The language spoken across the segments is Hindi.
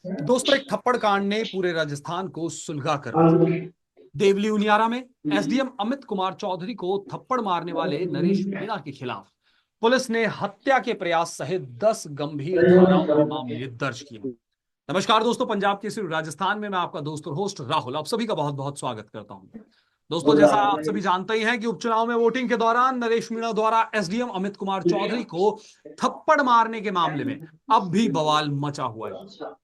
दोस्तों, एक थप्पड़ कांड ने पूरे राजस्थान को सुलगा कर रख दिया। देवली उनियारा में एसडीएम अमित कुमार चौधरी को थप्पड़ मारने वाले नरेश मीणा के खिलाफ पुलिस ने हत्या के प्रयास सहित 10 गंभीर धाराओं में मामले दर्ज किए। नमस्कार दोस्तों, पंजाब केसरी राजस्थान में मैं आपका दोस्त और होस्ट राहुल आप सभी का बहुत बहुत स्वागत करता हूं। दोस्तों, जैसा आप सभी जानते ही हैं कि उपचुनाव में वोटिंग के दौरान नरेश मीणा द्वारा एसडीएम अमित कुमार चौधरी को थप्पड़ मारने के मामले में अब भी बवाल मचा हुआ है।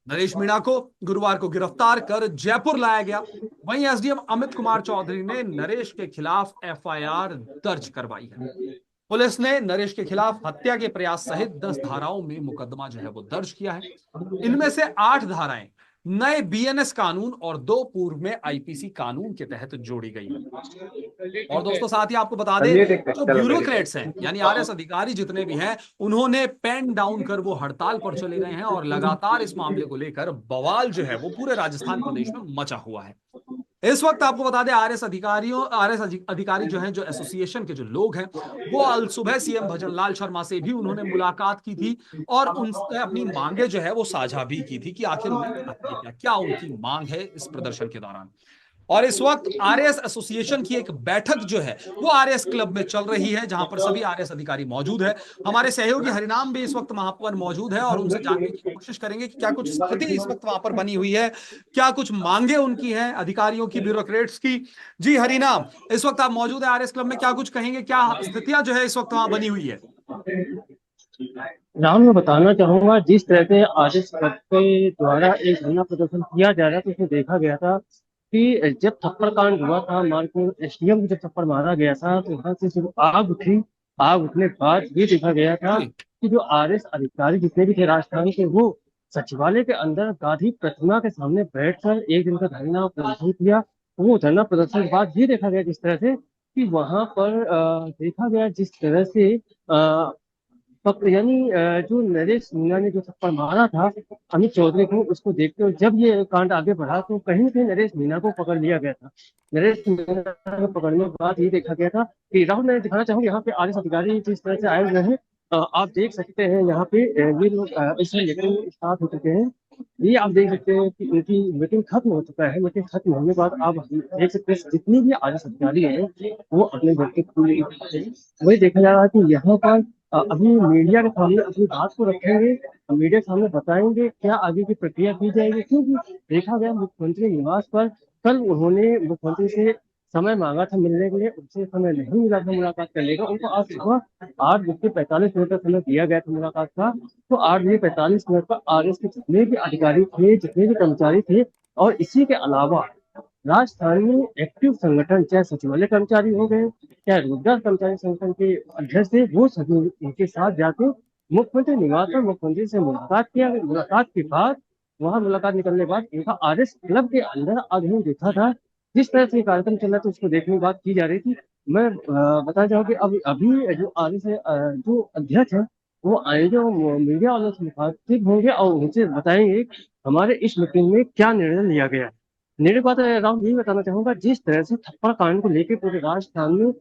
नरेश मीणा को गुरुवार को गिरफ्तार कर जयपुर लाया गया। वहीं एसडीएम अमित कुमार चौधरी ने नरेश के खिलाफ एफआईआर दर्ज करवाई है। पुलिस ने नरेश के खिलाफ हत्या के प्रयास सहित 10 धाराओं में मुकदमा जो है वो दर्ज किया है। इनमें से 8 धाराएं नए बीएनएस कानून और 2 पूर्व में आईपीसी कानून के तहत जोड़ी गई है। और दोस्तों, साथ ही आपको बता दें, जो ब्यूरोक्रेट्स हैं यानी आरएस अधिकारी जितने भी हैं, उन्होंने पेन डाउन कर वो हड़ताल पर चले गए हैं और लगातार इस मामले को लेकर बवाल जो है वो पूरे राजस्थान प्रदेश में मचा हुआ है। इस वक्त आपको बता दें, आरएस अधिकारी जो हैं, जो एसोसिएशन के जो लोग हैं, वो अल सुबह सीएम भजनलाल शर्मा से भी उन्होंने मुलाकात की थी और उनसे अपनी मांगे जो है वो साझा भी की थी कि आखिर उन्हें चाहिए क्या उनकी मांग है इस प्रदर्शन के दौरान। और इस वक्त आरएस एसोसिएशन की एक बैठक जो है वो आरएस क्लब में चल रही है, जहां पर सभी आरएस अधिकारी मौजूद है। हमारे सहयोगी हरिनाम भी इस वक्त वहां पर मौजूद है और उनसे जानने की कोशिश करेंगे कि क्या कुछ स्थिति इस वक्त वहां पर बनी हुई है, क्या कुछ मांगे उनकी हैं अधिकारियों की, ब्यूरोक्रेट्स की। जी हरिनाम, इस वक्त आप मौजूद है आरएस क्लब में, क्या कुछ कहेंगे, क्या स्थितियां जो है इस वक्त वहां बनी हुई है? राहुल, मैं बताना चाहूंगा जिस तरह से आदेश के द्वारा एक धरना प्रदर्शन किया जा रहा था, उसमें देखा गया था कि जब थप्पड़ कांड हुआ था, मानपुर एसडीएम को जब थप्पड़ मारा गया था तो वहां से जब आग उठी, आग उठने के बाद ये देखा गया था जी कि जो आरएस अधिकारी जितने भी थे राजस्थान के, वो सचिवालय के अंदर गांधी प्रतिमा के सामने बैठकर एक दिन का धरना प्रदर्शन किया। वो धरना प्रदर्शन के बाद ये देखा गया जिस तरह से कि वहां पर देखा गया जिस तरह से यानी जो नरेश मीणा ने जो थप्पड़ मारा था अमित चौधरी को, उसको देखते हुए जब ये कांड आगे बढ़ा तो कहीं ना कहीं नरेश मीणा को पकड़ लिया गया था। नरेश मीणा को पकड़ने के बाद ये देखा गया था कि राहुल, मैं दिखाना चाहूंगा यहाँ पे आरएस अधिकारी जिस तरह से आए हुए हैं। आप देख सकते हैं यहाँ पे ये लोग इसमें मीटिंग स्टार्ट हो चुके हैं। ये आप देख सकते हैं कि इनकी मीटिंग खत्म हो चुका है। मीटिंग खत्म होने के बाद आप देख सकते हैं जितनी भी आरएस अधिकारी हैं वो अपने घर के वही देखा जा रहा है कि यहाँ पर अभी मीडिया के सामने अपनी बात को रखेंगे, मीडिया के सामने बताएंगे क्या आगे की प्रक्रिया की जाएगी, क्योंकि देखा गया मुख्यमंत्री निवास पर कल उन्होंने मुख्यमंत्री से समय मांगा था मिलने के लिए, उनसे समय नहीं मिला था मुलाकात करने का। उनको आज सुबह 8:45 का समय दिया गया था मुलाकात का। तो 8:45 पर आरएस के जितने भी अधिकारी थे, जितने भी कर्मचारी थे, और इसी के अलावा राजस्थान में एक्टिव संगठन, चाहे सचिवालय कर्मचारी हो गए, चाहे रोजगार कर्मचारी संगठन के अध्यक्ष थे, वो सभी उनके साथ जाके मुख्यमंत्री निवास पर मुख्यमंत्री से मुलाकात किया। मुलाकात के बाद, वहां मुलाकात निकलने के बाद उनका आरएस क्लब के अंदर आज हमने देखा था जिस तरह से कार्यक्रम चल रहा था, उसको देखने की बात की जा रही थी। मैं बताना चाहूँ कि अब अभी जो आरएस जो अध्यक्ष है वो आएंगे और मीडिया वालों से मुखातिब होंगे और उनसे बताएंगे हमारे इस मीटिंग में क्या निर्णय लिया गया। मेरी बात है राहुल, यही बताना चाहूंगा जिस तरह से थप्पड़ कांड को लेकर पूरे राजस्थान में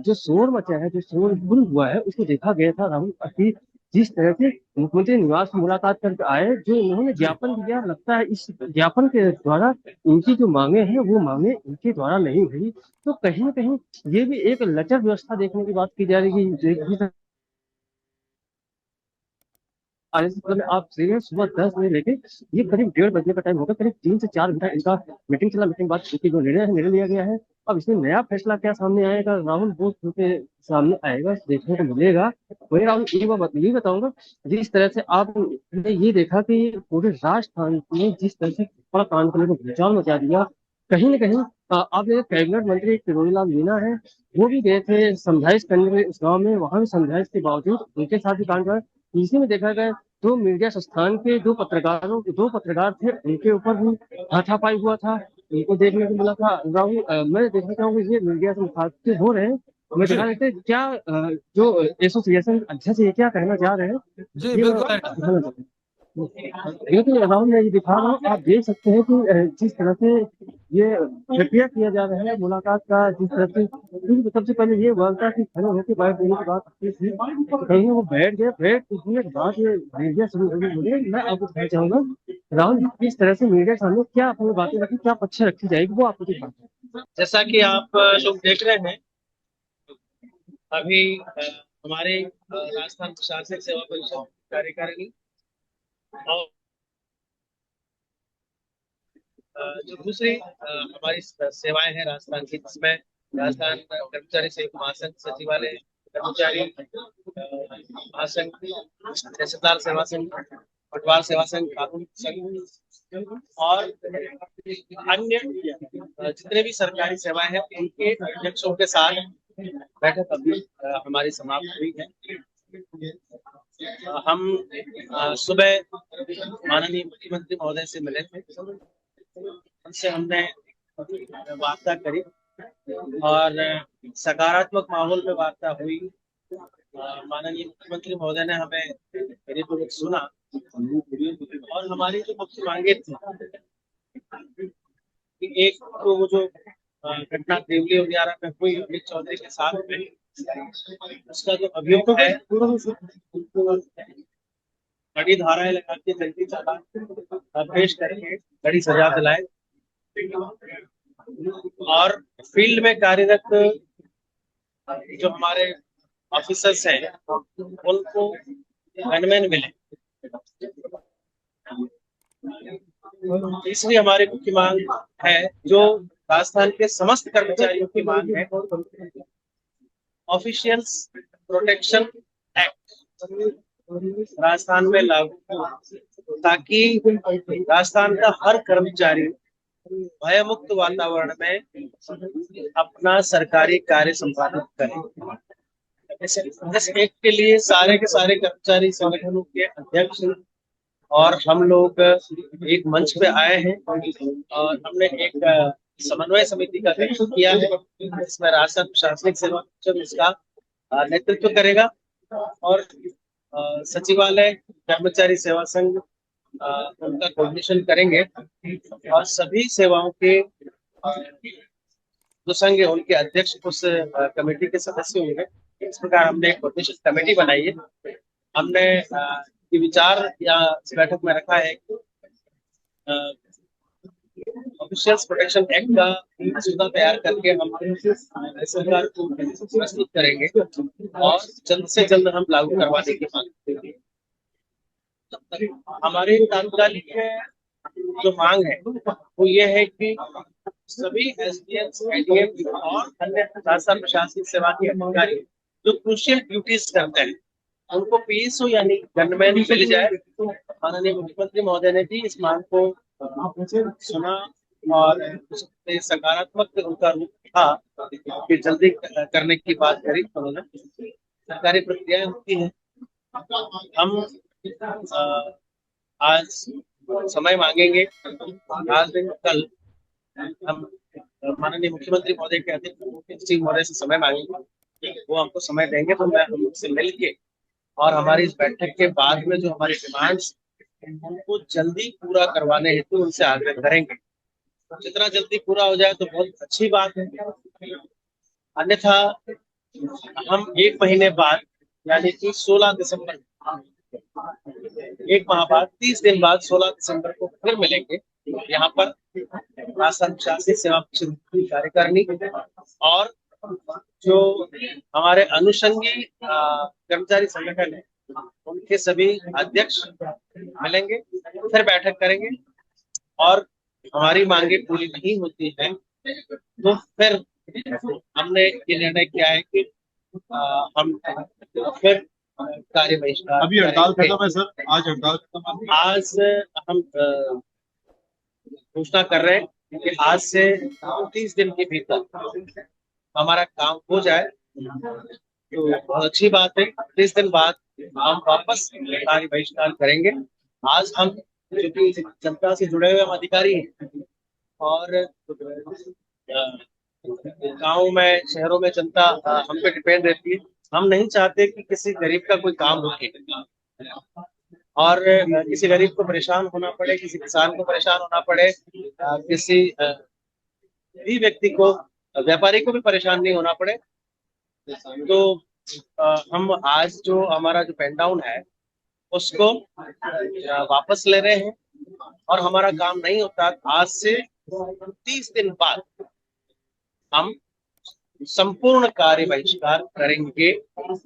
जो शोर मचा है, जो शोर गुल हुआ है, उसको देखा गया था राहुल। अभी जिस तरह से मुख्यमंत्री निवास में मुलाकात करके आए, जो इन्होंने जी ज्ञापन दिया, लगता है इस ज्ञापन के द्वारा इनकी जो मांगे हैं वो मांगे इनके द्वारा नहीं हुई। तो कहीं ना कहीं ये भी एक लचर व्यवस्था देखने की बात की जा रही है। आज मतलब आप देखिए सुबह 10 बजे लेके ये करीब 1:30 बजे का टाइम होगा, करीब 3 से 4 घंटा इनका मीटिंग चला। मीटिंग बाद चुकी जो निर्णय लिया गया है। अब इसमें नया फैसला क्या सामने आएगा राहुल, वो के सामने आएगा, देखने को मिलेगा। वही राहुल, ये बताऊंगा जिस तरह से आपने ये देखा कि पूरे राजस्थान में जिस तरह से बड़ा कांड को लेकर भूचाल मचा दिया, कहीं ना कहीं आपने कैबिनेट मंत्री फिरोजलाल मीणा है, वो भी गए थे समझाइश करने उस गाँव में। वहां भी समझाइश के बावजूद उनके साथ भी कांड हुआ। इसी में देखा गया दो मीडिया संस्थान के दो पत्रकार थे, उनके ऊपर भी हाथापाई हुआ था। उनको देखने को मिला था राहुल। मैं देखना चाहूंगा ये मीडिया से मुखातिब हो रहे हैं, मैं दिखा जी देते क्या जो एसोसिएशन अध्यक्ष ये क्या कहना चाह रहे हैं, जी ये मैं बिल्कुल हरिनाम। दिखाना चाहता हूँ। ये तो राहुल, मैं ये दिखा रहा हूँ, आप देख सकते हैं कि जिस तरह से ये प्रक्रिया किया जा रहा है मुलाकात का, जिस तरह से क्योंकि सबसे पहले ये हुआ था कि खड़े होकर बैठ देने की बात आती थी, कहीं वो बैठ गए, बैठ उठने के बाद ये मीडिया शुरू हो गई। मैं आपको कहना चाहूंगा राहुल जी, किस तरह से मीडिया के सामने क्या अपनी बातें रखी, क्या पक्ष रखी जाएगी, वो आपको दिखा। जैसा कि आप लोग देख रहे हैं, अभी हमारे राजस्थान प्रशासनिक सेवा परिषद कार्यकारिणी और जो दूसरी हमारी सेवाएं हैं राजस्थान की, जिसमें राजस्थान कर्मचारी संयुक्त महासंघ सचिवालय, कर्मचारी महासंघ, तहसीलदार सेवा संघ, पटवार सेवा संघ, कानून संघ और अन्य जितने भी सरकारी सेवाएं हैं उनके अध्यक्षों के साथ बैठक अभी हमारी समाप्त हुई है। हम सुबह माननीय मुख्यमंत्री महोदय से मिले थे, उनसे हमने वार्ता करी और सकारात्मक माहौल में वार्ता हुई। माननीय मुख्यमंत्री महोदय ने हमें मेरे सुना और हमारी जो मुख्य मांगे थी कि एक तो वो जो घटना देवली उनियारा में हुई अमित चौधरी के साथ में, उसका जो अभियोग है कड़ी धाराएं लगा के जल्दी चालान पेश करके कड़ी सजा दिलाए और फील्ड में कार्यरत जो हमारे ऑफिसर्स हैं उनको गनमैन मिले। तीसरी हमारी मुख्य मांग है, जो राजस्थान के समस्त कर्मचारियों की मांग है, ऑफिशियल्स प्रोटेक्शन एक्ट राजस्थान में लागू हो, ताकि राजस्थान का हर कर्मचारी भयमुक्त वातावरण में अपना सरकारी कार्य संपादित करे। इस एक्ट के लिए सारे के सारे कर्मचारी संगठनों के अध्यक्ष और हम लोग एक मंच पे आए हैं और हमने एक समन्वय समिति का गठन किया है, इसमें राजस्थान प्रशासनिक सेवा परिषद इसका नेतृत्व करेगा और सचिवालय कर्मचारी सेवा संघ उनका कोऑर्डिनेशन करेंगे और सभी सेवाओं के जो संघ है उनके अध्यक्ष उस कमेटी के सदस्य होंगे। इस प्रकार हमने एक कोऑर्डिनेशन कमेटी बनाई है। हमने ये विचार या इस बैठक में रखा है कि ऑफिशियल्स प्रोटेक्शन एक्ट का मसौदा तैयार करके हम सरकार को प्रस्तुत करेंगे और जल्द से जल्द हम लागू करवाने की मांग करेंगे। तब तक हमारे तात्कालिक जो मांग है वो ये है कि सभी एसडीएम, एडीएम और अन्य राजस्थान प्रशासनिक सेवा के अधिकारी जो क्रूशियल ड्यूटीज करते हैं उनको पीएसओ यानी गनमैन मिल जाए। माननीय मुख्यमंत्री महोदय ने भी इस मांग को सुना और सकारात्मक उनका रूप था कि जल्दी करने की बात करी। उन्होंने सरकारी प्रक्रियाएं होती है, हम आज समय मांगेंगे, आज दिन कल हम माननीय मुख्यमंत्री महोदय के अध्यक्ष महोदय से समय मांगेंगे, वो हमको समय देंगे तो मैं हम उनसे मिलके और हमारी इस बैठक के बाद में जो हमारी डिमांड्स उनको जल्दी पूरा करवाने हेतु उनसे आग्रह करेंगे। जितना जल्दी पूरा हो जाए तो बहुत अच्छी बात है, अन्यथा हम एक महीने बाद यानी कि 16 दिसंबर, एक माह बाद 30 दिन बाद 16 दिसंबर को फिर मिलेंगे यहाँ पर राजस्थान प्रशासनिक सेवा परिषद कार्यकारिणी और जो हमारे अनुषंगी कर्मचारी संगठन है उनके सभी अध्यक्ष मिलेंगे, फिर बैठक करेंगे और हमारी मांगे पूरी नहीं होती है तो फिर हमने ये निर्णय किया है कि हम फिर कार्य बहिष्कार। अभी हड़ताल खत्म है सर, आज हड़ताल खत्म है। आज हम घोषणा कर रहे हैं कि आज से 30 दिन के भीतर हमारा काम हो जाए तो बहुत अच्छी बात है। 30 दिन बाद हम वापस कार्य बहिष्कार करेंगे। आज हम क्योंकि जनता से जुड़े हुए हम अधिकारी हैं और गाँव में शहरों में जनता हम पे डिपेंड रहती है, हम नहीं चाहते कि किसी गरीब का कोई काम रुके और किसी गरीब को परेशान होना पड़े, किसी किसान को परेशान होना पड़े, किसी भी व्यक्ति को, व्यापारी को भी परेशान नहीं होना पड़े। तो हम आज जो हमारा जो पेन डाउन है उसको वापस ले रहे हैं, और हमारा काम नहीं होता आज से 30 दिन बाद हम संपूर्ण कार्य बहिष्कार करेंगे।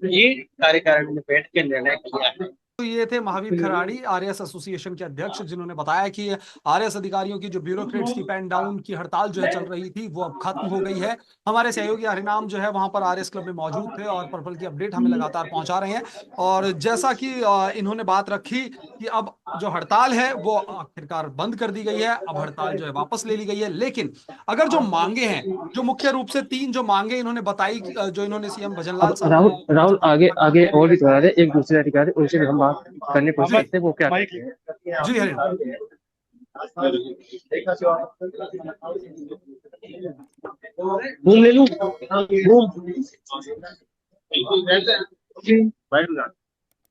ये कार्यकारिणी ने बैठ के निर्णय किया है। तो ये थे महावीर खराड़ी, आरएएस एसोसिएशन के अध्यक्ष, जिन्होंने बताया कि आरएएस अधिकारियों की जो ब्यूरोक्रेट्स की पेन डाउन की हड़ताल जो है चल रही थी वो अब खत्म हो गई है। हमारे सहयोगी हरिनाम जो है वहां पर आरएएस क्लब में मौजूद थे और पर्पल की अपडेट हमें लगातार पहुंचा रहे हैं। और जैसा कि इन्होंने बात रखी कि अब जो हड़ताल है वो आखिरकार बंद कर दी गई है, अब हड़ताल जो है वापस ले ली गई है। लेकिन अगर जो मांगे हैं, जो मुख्य रूप से 3 जो मांगे इन्होंने बताई, जो इन्होंने सीएम भजनलाल साहब राहुल आगे और भी बता रहे, एक दूसरे अधिकारी उनसे भी हम बात करने की कोशिश करते हैं, वो क्या कहते हैं। जी हरिनाम। घूम ले लूं।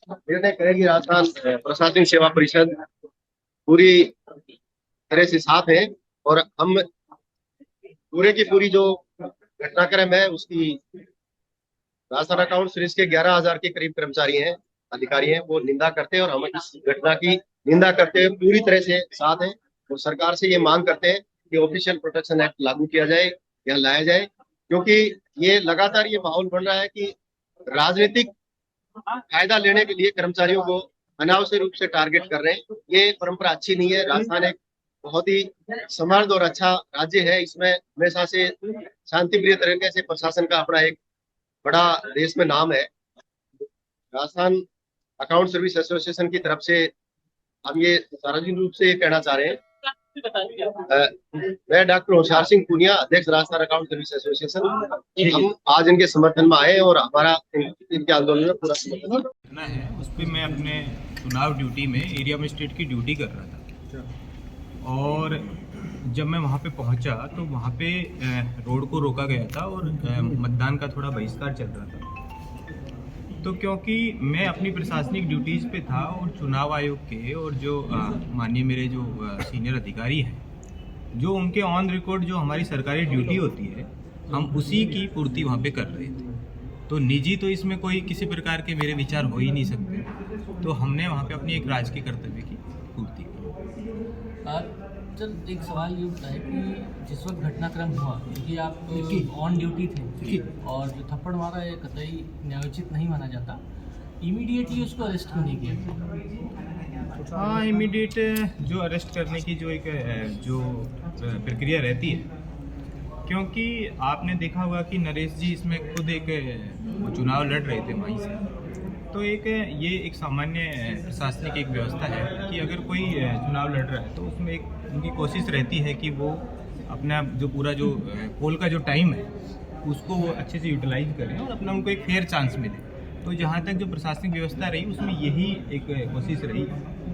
निर्णय करेगी राजस्थान प्रशासनिक सेवा परिषद पूरी तरह से साथ है, और हम पूरे की पूरी जो घटनाक्रम है उसकी राजस्थान अकाउंट सीरीज के 11,000 के करीब कर्मचारी हैं, अधिकारी हैं, वो निंदा करते हैं और हम इस घटना की निंदा करते हुए पूरी तरह से साथ हैं। और सरकार से ये मांग करते हैं कि ऑफिशियल प्रोटेक्शन एक्ट लागू किया जाए या लाया जाए, क्योंकि ये लगातार ये माहौल बन रहा है कि राजनीतिक फायदा लेने के लिए कर्मचारियों को अनावश्यक रूप से टारगेट कर रहे हैं। ये परंपरा अच्छी नहीं है। राजस्थान एक बहुत ही समृद्ध और अच्छा राज्य है, इसमें हमेशा से शांतिप्रिय तरीके से प्रशासन का अपना एक बड़ा देश में नाम है। राजस्थान अकाउंट सर्विस एसोसिएशन की तरफ से हम ये सार्वजनिक रूप से ये कहना चाह रहे हैं, मैं डॉक्टर होशियार सिंह पूनिया, अध्यक्ष राजस्थान अकाउंट सर्विस एसोसिएशन, हम आज इनके समर्थन में आए और हमारा इनके आंदोलन में पूरा समर्थन है। उस पर मैं अपने चुनाव ड्यूटी में एरिया मजिस्ट्रेट की ड्यूटी कर रहा था, और जब मैं वहाँ पे पहुँचा तो वहाँ पे रोड को रोका गया था और मतदान का थोड़ा बहिष्कार चल रहा था। तो क्योंकि मैं अपनी प्रशासनिक ड्यूटीज़ पे था और चुनाव आयोग के और जो माननीय मेरे जो सीनियर अधिकारी हैं, जो उनके ऑन रिकॉर्ड जो हमारी सरकारी ड्यूटी होती है, हम उसी की पूर्ति वहाँ पे कर रहे थे। तो निजी तो इसमें कोई किसी प्रकार के मेरे विचार हो ही नहीं सकते, तो हमने वहाँ पे अपनी एक राजकीय कर्तव्य की पूर्ति की। सर, एक सवाल ये उठता है कि जिस वक्त घटनाक्रम हुआ, क्योंकि आप ऑन ड्यूटी थे और जो थप्पड़ मारा है कतई न्यायोचित नहीं माना जाता, इमीडिएटली उसको अरेस्ट क्यों नहीं किया? हाँ, इमीडिएट जो अरेस्ट करने की जो एक जो प्रक्रिया रहती है, क्योंकि आपने देखा होगा कि नरेश जी इसमें खुद एक चुनाव लड़ रहे थे वहीं से, तो ये एक सामान्य प्रशासनिक एक व्यवस्था है कि अगर कोई चुनाव लड़ रहा है तो उसमें एक उनकी कोशिश रहती है कि वो अपना जो पूरा जो पोल का जो टाइम है उसको वो अच्छे से यूटिलाइज करें और अपना उनको एक फेयर चांस मिले। तो जहाँ तक जो प्रशासनिक व्यवस्था रही उसमें यही एक कोशिश रही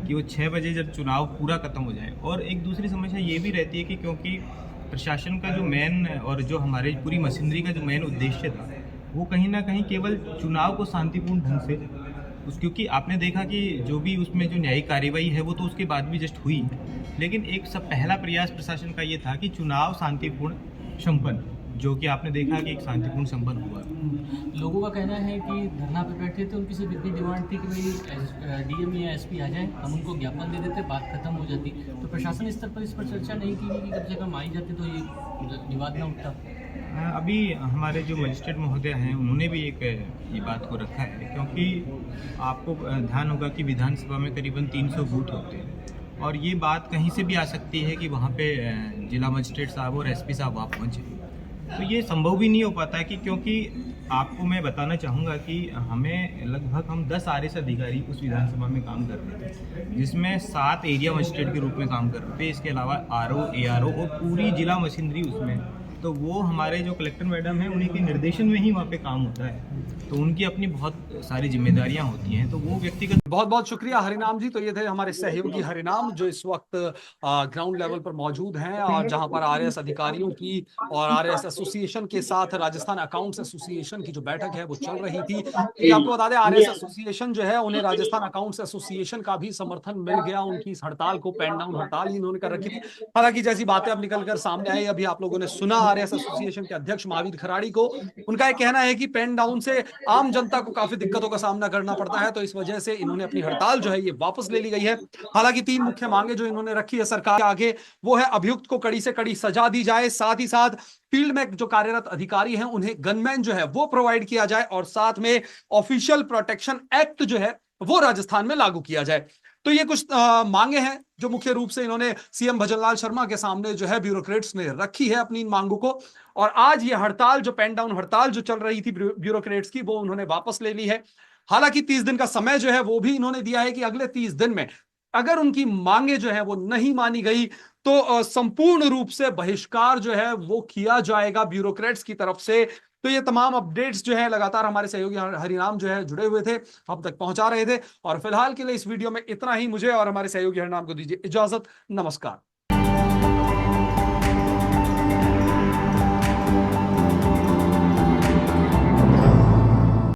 कि वो 6 बजे जब चुनाव पूरा खत्म हो जाए। और एक दूसरी समस्या ये भी रहती है कि क्योंकि प्रशासन का जो मेन और जो हमारे पूरी मशीनरी का जो मेन उद्देश्य था वो कहीं ना कहीं केवल चुनाव को शांतिपूर्ण ढंग से क्योंकि आपने देखा कि जो भी उसमें जो न्यायिक कार्रवाई है वो तो उसके बाद भी जस्ट हुई, लेकिन एक सब पहला प्रयास प्रशासन का ये था कि चुनाव शांतिपूर्ण संपन्न, जो कि आपने देखा कि एक शांतिपूर्ण संपन्न हुआ। लोगों का कहना है कि धरना पे बैठे थे, उनकी सिर्फ इतनी डिमांड थी कि भाई डीएम या एसपी आ जाए, हम उनको ज्ञापन दे देते, बात खत्म हो जाती। तो प्रशासन स्तर पर इस पर चर्चा नहीं की कि कम से कम आई जाती तो ये विवाद ना उठता। अभी हमारे जो मजिस्ट्रेट महोदय हैं उन्होंने भी एक ये बात को रखा है, क्योंकि आपको ध्यान होगा कि विधानसभा में करीबन 300 बूथ होते हैं और ये बात कहीं से भी आ सकती है कि वहाँ पे जिला मजिस्ट्रेट साहब और एसपी साहब वहाँ पहुँचे, तो ये संभव भी नहीं हो पाता है कि क्योंकि आपको मैं बताना चाहूँगा कि हमें लगभग हम 10 आरएएस अधिकारी उस विधानसभा में काम कर रहे थे, जिसमें 7 एरिया मजिस्ट्रेट के रूप में काम कर रहे थे, इसके अलावा आरओ, एआरओ और पूरी जिला मशीनरी उसमें। तो वो हमारे जो कलेक्टर मैडम है उन्हीं के निर्देशन में ही वहाँ पे काम होता है, तो उनकी अपनी बहुत सारी जिम्मेदारियां होती हैं, तो वो व्यक्तिगत। बहुत बहुत शुक्रिया हरिनाम जी। तो ये थे हमारे सहयोगी हरिनाम जो इस वक्त ग्राउंड लेवल पर मौजूद हैं और जहां पर आरएएस अधिकारियों की और आरएएस एसोसिएशन के साथ राजस्थान अकाउंट्स एसोसिएशन की जो बैठक है वो चल रही थी। क्योंकि आपको बता दें आरएएस एसोसिएशन जो है उन्हें राजस्थान अकाउंट्स एसोसिएशन का भी समर्थन मिल गया। उनकी इस हड़ताल को पेन डाउन हड़ताल ही इन्होंने कर रखी थी। हालांकि जैसी बातें अब निकलकर सामने आई, अभी आप लोगों ने सुना आरएएस एसोसिएशन के अध्यक्ष महावीर खराड़ी को, उनका यह कहना है कि पेन डाउन से आम जनता को काफी दिक्कतों का सामना करना पड़ता है, तो इस वजह से इन्होंने अपनी हड़ताल जो है ये वापस ले ली गई है। हालांकि 3 मुख्य मांगे जो इन्होंने रखी है सरकार के आगे वो है अभियुक्त को कड़ी से कड़ी सजा दी जाए, साथ ही साथ फील्ड में जो कार्यरत अधिकारी हैं उन्हें गनमैन जो है वो प्रोवाइड किया जाए और साथ में ऑफिशियल प्रोटेक्शन एक्ट जो है वो राजस्थान में लागू किया जाए। तो ये कुछ मांगे हैं जो मुख्य रूप से इन्होंने सीएम भजनलाल शर्मा के सामने जो है ब्यूरोक्रेट्स ने रखी है अपनी इन मांगों को। और आज ये हड़ताल जो पेन डाउन हड़ताल जो चल रही थी ब्यूरोक्रेट्स की वो उन्होंने वापस ले ली है। हालांकि 30 दिन का समय जो है वो भी इन्होंने दिया है कि अगले 30 दिन में अगर उनकी मांगे जो है वो नहीं मानी गई तो संपूर्ण रूप से बहिष्कार जो है वो किया जाएगा ब्यूरोक्रेट्स की तरफ से। तो ये तमाम अपडेट्स जो है लगातार हमारे सहयोगी हरिनाम जो है जुड़े हुए थे, हम तक पहुंचा रहे थे। और फिलहाल के लिए इस वीडियो में इतना ही। मुझे और हमारे सहयोगी हरिनाम को दीजिए इजाजत। नमस्कार।